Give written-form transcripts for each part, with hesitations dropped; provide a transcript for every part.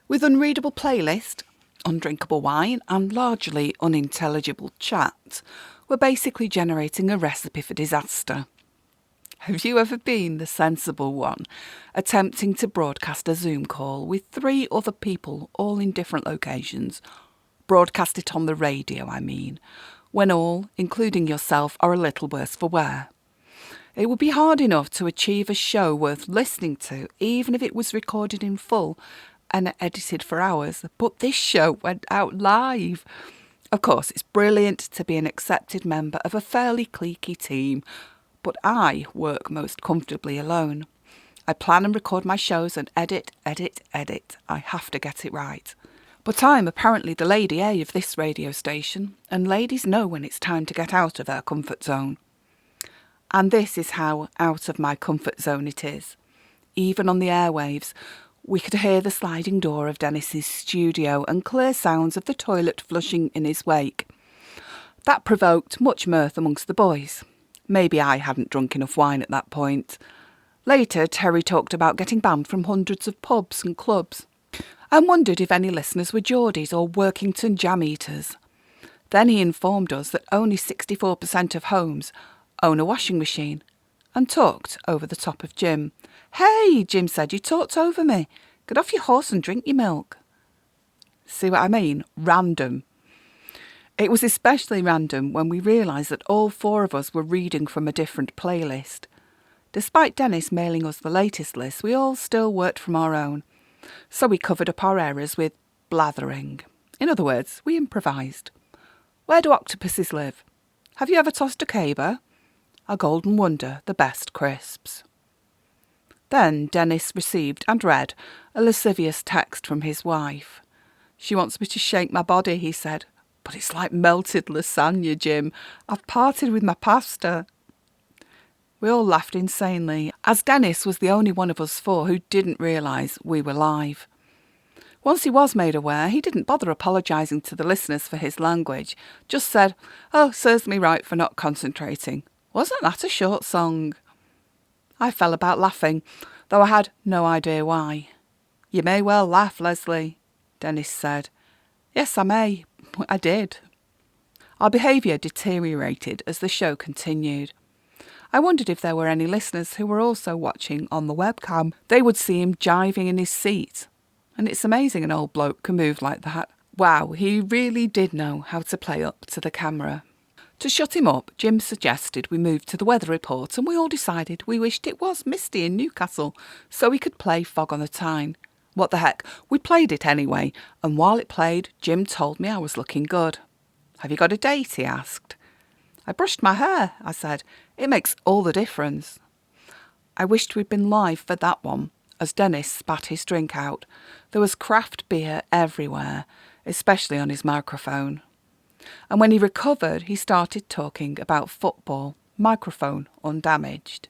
With unreadable playlist, undrinkable wine and largely unintelligible chat, we're basically generating a recipe for disaster. Have you ever been the sensible one, attempting to broadcast a Zoom call with 3 other people all in different locations? Broadcast it on the radio, I mean, when all, including yourself, are a little worse for wear. It would be hard enough to achieve a show worth listening to, even if it was recorded in full and edited for hours, but this show went out live. Of course, it's brilliant to be an accepted member of a fairly cliquey team, but I work most comfortably alone. I plan and record my shows and edit. I have to get it right. But I'm apparently the Lady A of this radio station, and ladies know when it's time to get out of their comfort zone. And this is how out of my comfort zone it is. Even on the airwaves, we could hear the sliding door of Dennis's studio and clear sounds of the toilet flushing in his wake. That provoked much mirth amongst the boys. Maybe I hadn't drunk enough wine at that point. Later, Terry talked about getting banned from hundreds of pubs and clubs, and wondered if any listeners were Geordies or Workington jam eaters. Then he informed us that only 64% of homes own a washing machine, and talked over the top of Jim. "Hey," Jim said, "you talked over me. Get off your horse and drink your milk." See what I mean? Random. It was especially random when we realised that all 4 of us were reading from a different playlist. Despite Dennis mailing us the latest list, we all still worked from our own. So we covered up our errors with blathering. In other words, we improvised. Where do octopuses live? Have you ever tossed a caber? A golden wonder, the best crisps. Then Dennis received and read a lascivious text from his wife. "She wants me to shake my body," he said. "But it's like melted lasagna, Jim. I've parted with my pasta." We all laughed insanely, as Dennis was the only one of us 4 who didn't realise we were live. Once he was made aware, he didn't bother apologising to the listeners for his language, just said, "Oh, serves me right for not concentrating. Wasn't that a short song?" I fell about laughing, though I had no idea why. "You may well laugh, Lesley," Dennis said. "Yes, I may. I did." Our behaviour deteriorated as the show continued. I wondered if there were any listeners who were also watching on the webcam. They would see him jiving in his seat. And it's amazing an old bloke can move like that. Wow, he really did know how to play up to the camera. To shut him up, Jim suggested we move to the weather report, and we all decided we wished it was misty in Newcastle so we could play Fog on the Tyne. What the heck, we played it anyway, and while it played, Jim told me I was looking good. "Have you got a date?" he asked. "I brushed my hair," I said. "It makes all the difference." I wished we'd been live for that one, as Dennis spat his drink out. There was craft beer everywhere, especially on his microphone. And when he recovered, he started talking about football, microphone undamaged.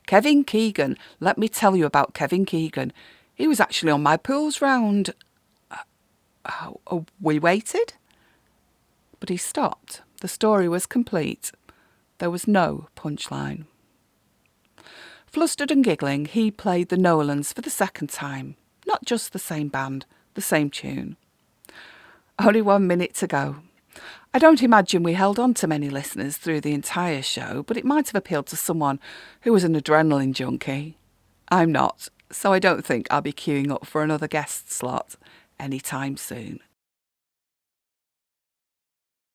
"Kevin Keegan, let me tell you about Kevin Keegan. He was actually on my pools round." We waited? But he stopped. The story was complete. There was no punchline. Flustered and giggling, he played the Nolans for the 2nd time. Not just the same band, the same tune. Only 1 minute to go. I don't imagine we held on to many listeners through the entire show, but it might have appealed to someone who was an adrenaline junkie. I'm not, so I don't think I'll be queuing up for another guest slot anytime soon.